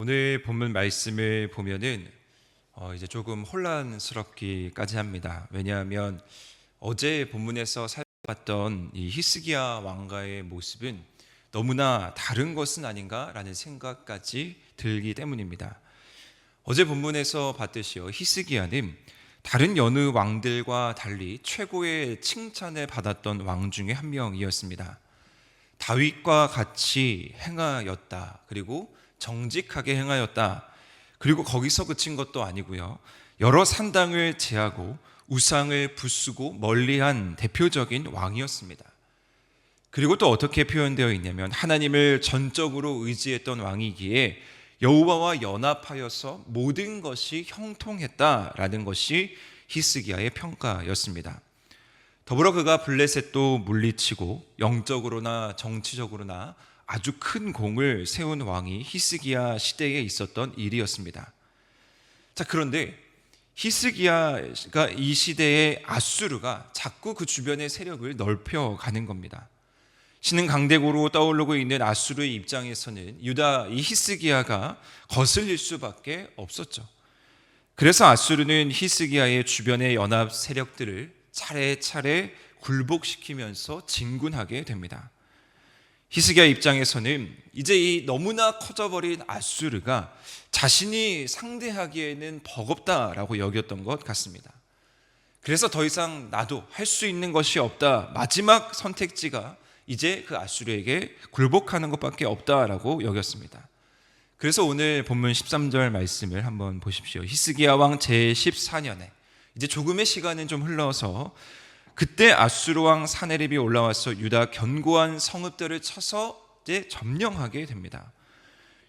오늘 본문 말씀을 보면은 이제 조금 혼란스럽기까지 합니다. 왜냐하면 어제 본문에서 살펴봤던 이 히스기야 왕가의 모습은 너무나 다른 것은 아닌가라는 생각까지 들기 때문입니다. 어제 본문에서 봤듯이요, 히스기야는 다른 여느 왕들과 달리 최고의 칭찬을 받았던 왕 중에 한 명이었습니다. 다윗과 같이 행하였다. 그리고 정직하게 행하였다. 그리고 거기서 그친 것도 아니고요, 여러 산당을 제하고 우상을 부수고 멀리한 대표적인 왕이었습니다. 그리고 또 어떻게 표현되어 있냐면, 하나님을 전적으로 의지했던 왕이기에 여호와와 연합하여서 모든 것이 형통했다라는 것이 히스기야의 평가였습니다. 더불어 그가 블레셋도 물리치고 영적으로나 정치적으로나 아주 큰 공을 세운 왕이 히스기야 시대에 있었던 일이었습니다. 자, 그런데 히스기야가 이 시대의 아수르가 자꾸 그 주변의 세력을 넓혀가는 겁니다. 신흥 강대국으로 떠오르고 있는 아수르의 입장에서는 유다 이 히스기야가 거슬릴 수밖에 없었죠. 그래서 아수르는 히스기야의 주변의 연합 세력들을 차례차례 굴복시키면서 진군하게 됩니다. 히스기야 입장에서는 이제 이 너무나 커져버린 아수르가 자신이 상대하기에는 버겁다라고 여겼던 것 같습니다. 그래서 더 이상 나도 할 수 있는 것이 없다, 마지막 선택지가 이제 그 아수르에게 굴복하는 것밖에 없다라고 여겼습니다. 그래서 오늘 본문 13절 말씀을 한번 보십시오. 히스기야 왕 제14년에 이제 조금의 시간은 좀 흘러서 그때 아수르 왕 사네립이 올라와서 유다 견고한 성읍들을 쳐서 이제 점령하게 됩니다.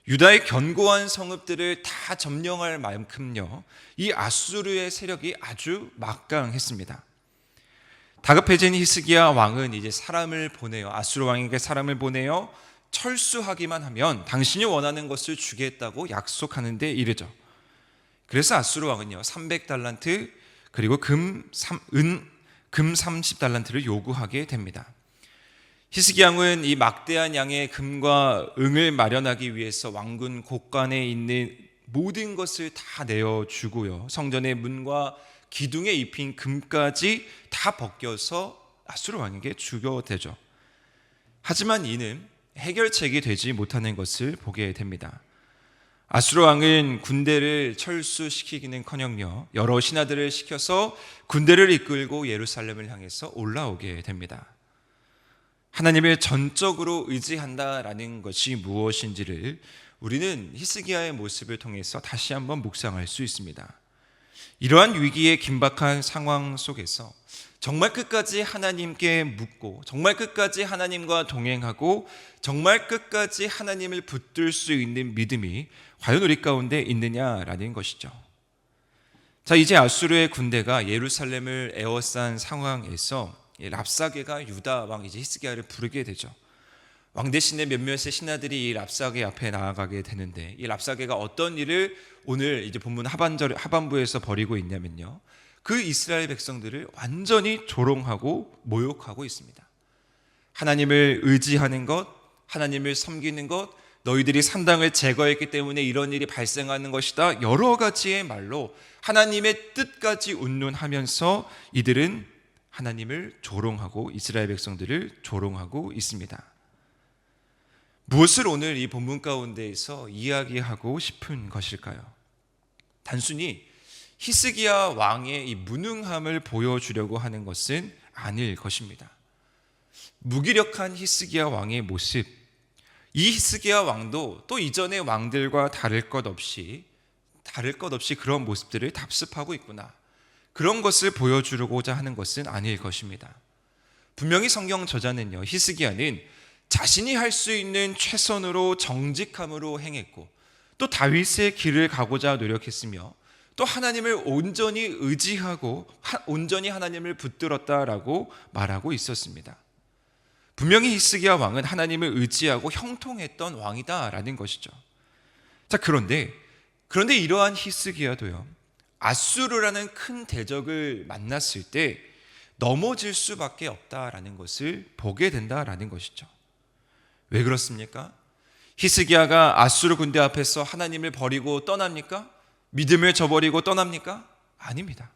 유다의 견고한 성읍들을 다 점령할 만큼요, 이 아수르의 세력이 아주 막강했습니다. 다급해진 히스기야 왕은 이제 사람을 보내요. 아수르 왕에게 사람을 보내요. 철수하기만 하면 당신이 원하는 것을 주겠다고 약속하는 데 이르죠. 그래서 아수르 왕은요, 300달란트 그리고 금 30달란트를 요구하게 됩니다. 히스기야 왕은 이 막대한 양의 금과 은을 마련하기 위해서 왕궁 곳간에 있는 모든 것을 다 내어주고요, 성전의 문과 기둥에 입힌 금까지 다 벗겨서 아수르 왕에게 주게 되죠. 하지만 이는 해결책이 되지 못하는 것을 보게 됩니다. 아수르 왕은 군대를 철수시키기는커녕 여러 신하들을 시켜서 군대를 이끌고 예루살렘을 향해서 올라오게 됩니다. 하나님을 전적으로 의지한다라는 것이 무엇인지를 우리는 히스기야의 모습을 통해서 다시 한번 묵상할 수 있습니다. 이러한 위기의 긴박한 상황 속에서 정말 끝까지 하나님께 묻고, 정말 끝까지 하나님과 동행하고, 정말 끝까지 하나님을 붙들 수 있는 믿음이 과연 우리 가운데 있느냐라는 것이죠. 자, 이제 아수르의 군대가 예루살렘을 에워싼 상황에서 랍사게가 유다 왕 이제 히스기야를 부르게 되죠. 왕 대신에 몇몇의 신하들이 이 랍사게 앞에 나아가게 되는데, 이 랍사게가 어떤 일을 오늘 이제 본문 하반부에서 벌이고 있냐면요, 그 이스라엘 백성들을 완전히 조롱하고 모욕하고 있습니다. 하나님을 의지하는 것, 하나님을 섬기는 것, 너희들이 산당을 제거했기 때문에 이런 일이 발생하는 것이다, 여러 가지의 말로 하나님의 뜻까지 운운하면서 이들은 하나님을 조롱하고 이스라엘 백성들을 조롱하고 있습니다. 무엇을 오늘 이 본문 가운데에서 이야기하고 싶은 것일까요? 단순히 히스기야 왕의 이 무능함을 보여주려고 하는 것은 아닐 것입니다. 무기력한 히스기야 왕의 모습, 이 히스기야 왕도 또 이전의 왕들과 다를 것 없이 그런 모습들을 답습하고 있구나, 그런 것을 보여주려고자 하는 것은 아닐 것입니다. 분명히 성경 저자는요, 히스기야는 자신이 할 수 있는 최선으로 정직함으로 행했고, 또 다윗의 길을 가고자 노력했으며, 또 하나님을 온전히 의지하고 온전히 하나님을 붙들었다라고 말하고 있었습니다. 분명히 히스기야 왕은 하나님을 의지하고 형통했던 왕이다라는 것이죠. 자, 그런데 이러한 히스기야도요, 아수르라는 큰 대적을 만났을 때 넘어질 수밖에 없다라는 것을 보게 된다라는 것이죠. 왜 그렇습니까? 히스기야가 아수르 군대 앞에서 하나님을 버리고 떠납니까? 믿음을 저버리고 떠납니까? 아닙니다.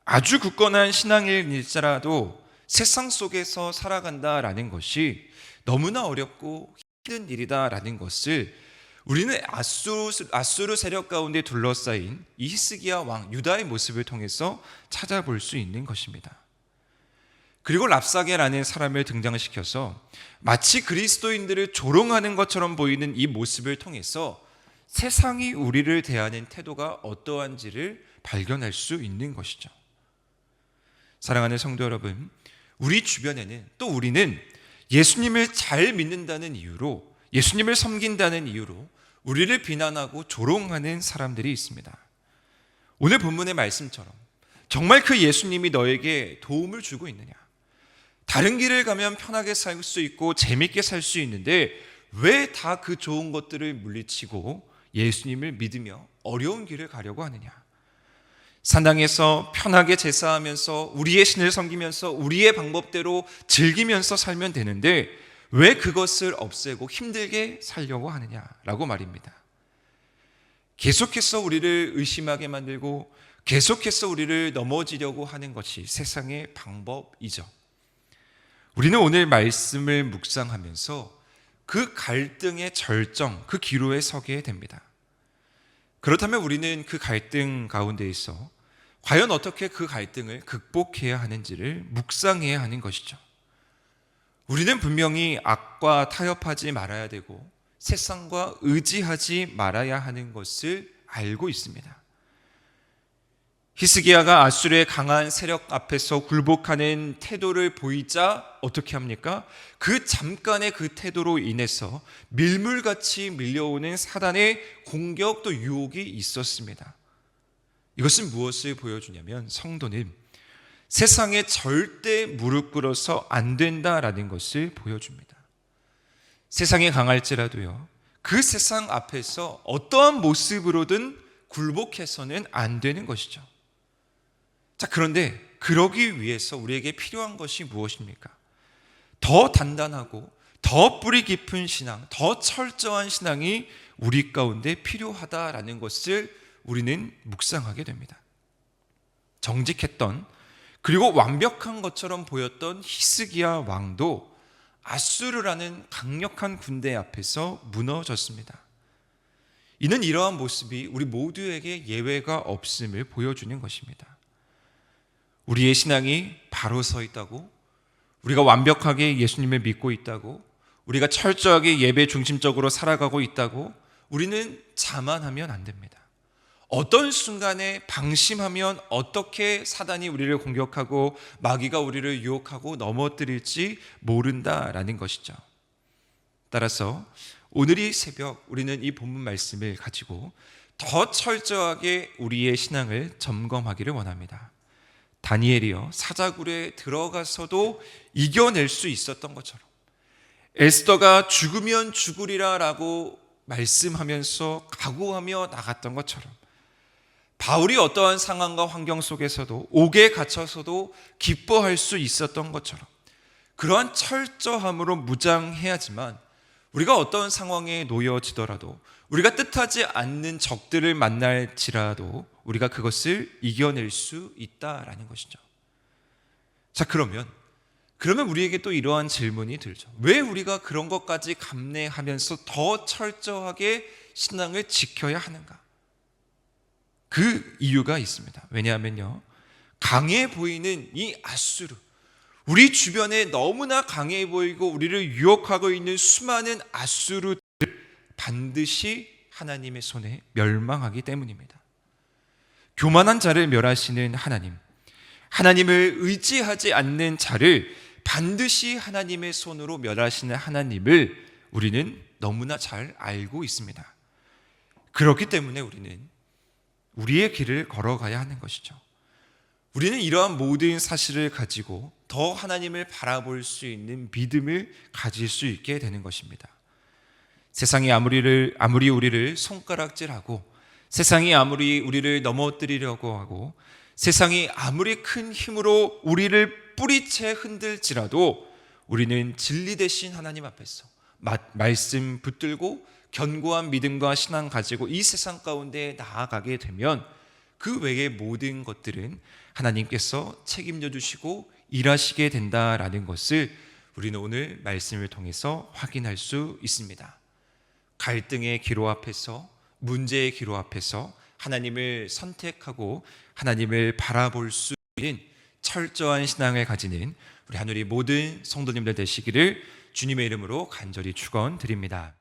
아주 굳건한 신앙일지라도 세상 속에서 살아간다라는 것이 너무나 어렵고 힘든 일이다라는 것을 우리는 아수르 세력 가운데 둘러싸인 이 히스기야 왕 유다의 모습을 통해서 찾아볼 수 있는 것입니다. 그리고 랍사게라는 사람을 등장시켜서 마치 그리스도인들을 조롱하는 것처럼 보이는 이 모습을 통해서 세상이 우리를 대하는 태도가 어떠한지를 발견할 수 있는 것이죠. 사랑하는 성도 여러분, 우리 주변에는 또 우리는 예수님을 잘 믿는다는 이유로, 예수님을 섬긴다는 이유로 우리를 비난하고 조롱하는 사람들이 있습니다. 오늘 본문의 말씀처럼 정말 그 예수님이 너에게 도움을 주고 있느냐? 다른 길을 가면 편하게 살 수 있고 재밌게 살 수 있는데 왜 다 그 좋은 것들을 물리치고 예수님을 믿으며 어려운 길을 가려고 하느냐? 산당에서 편하게 제사하면서 우리의 신을 섬기면서 우리의 방법대로 즐기면서 살면 되는데 왜 그것을 없애고 힘들게 살려고 하느냐라고 말입니다. 계속해서 우리를 의심하게 만들고 계속해서 우리를 넘어지려고 하는 것이 세상의 방법이죠. 우리는 오늘 말씀을 묵상하면서 그 갈등의 절정, 그 기로에 서게 됩니다. 그렇다면 우리는 그 갈등 가운데 있어 과연 어떻게 그 갈등을 극복해야 하는지를 묵상해야 하는 것이죠. 우리는 분명히 악과 타협하지 말아야 되고 세상과 의지하지 말아야 하는 것을 알고 있습니다. 히스기야가 아수르의 강한 세력 앞에서 굴복하는 태도를 보이자 어떻게 합니까? 그 잠깐의 그 태도로 인해서 밀물같이 밀려오는 사단의 공격 또 유혹이 있었습니다. 이것은 무엇을 보여주냐면 성도는 세상에 절대 무릎 꿇어서 안 된다라는 것을 보여줍니다. 세상이 강할지라도요, 그 세상 앞에서 어떠한 모습으로든 굴복해서는 안 되는 것이죠. 자, 그런데 그러기 위해서 우리에게 필요한 것이 무엇입니까? 더 단단하고 더 뿌리 깊은 신앙, 더 철저한 신앙이 우리 가운데 필요하다라는 것을 우리는 묵상하게 됩니다. 정직했던 그리고 완벽한 것처럼 보였던 히스기야 왕도 아수르라는 강력한 군대 앞에서 무너졌습니다. 이는 이러한 모습이 우리 모두에게 예외가 없음을 보여주는 것입니다. 우리의 신앙이 바로 서 있다고, 우리가 완벽하게 예수님을 믿고 있다고, 우리가 철저하게 예배 중심적으로 살아가고 있다고 우리는 자만하면 안 됩니다. 어떤 순간에 방심하면 어떻게 사단이 우리를 공격하고 마귀가 우리를 유혹하고 넘어뜨릴지 모른다라는 것이죠. 따라서 오늘 이 새벽 우리는 이 본문 말씀을 가지고 더 철저하게 우리의 신앙을 점검하기를 원합니다. 다니엘이요, 사자굴에 들어가서도 이겨낼 수 있었던 것처럼, 에스더가 죽으면 죽으리라 라고 말씀하면서 각오하며 나갔던 것처럼, 바울이 어떠한 상황과 환경 속에서도 옥에 갇혀서도 기뻐할 수 있었던 것처럼 그러한 철저함으로 무장해야지만 우리가 어떤 상황에 놓여지더라도, 우리가 뜻하지 않는 적들을 만날지라도 우리가 그것을 이겨낼 수 있다라는 것이죠. 자, 그러면 우리에게 또 이러한 질문이 들죠. 왜 우리가 그런 것까지 감내하면서 더 철저하게 신앙을 지켜야 하는가? 그 이유가 있습니다. 왜냐하면요, 강해 보이는 이 아수르, 우리 주변에 너무나 강해 보이고 우리를 유혹하고 있는 수많은 아수르들 반드시 하나님의 손에 멸망하기 때문입니다. 교만한 자를 멸하시는 하나님, 하나님을 의지하지 않는 자를 반드시 하나님의 손으로 멸하시는 하나님을 우리는 너무나 잘 알고 있습니다. 그렇기 때문에 우리는 우리의 길을 걸어가야 하는 것이죠. 우리는 이러한 모든 사실을 가지고 더 하나님을 바라볼 수 있는 믿음을 가질 수 있게 되는 것입니다. 세상이 아무리 우리를 손가락질하고, 세상이 아무리 우리를 넘어뜨리려고 하고, 세상이 아무리 큰 힘으로 우리를 뿌리채 흔들지라도 우리는 진리 되신 하나님 앞에서, 말씀 붙들고 견고한 믿음과 신앙 가지고 이 세상 가운데 나아가게 되면 그 외의 모든 것들은 하나님께서 책임져 주시고 일하시게 된다라는 것을 우리는 오늘 말씀을 통해서 확인할 수 있습니다. 갈등의 기로 앞에서, 문제의 기로 앞에서 하나님을 선택하고 하나님을 바라볼 수 있는 철저한 신앙을 가지는 우리 하늘의 모든 성도님들 되시기를 주님의 이름으로 간절히 축원드립니다.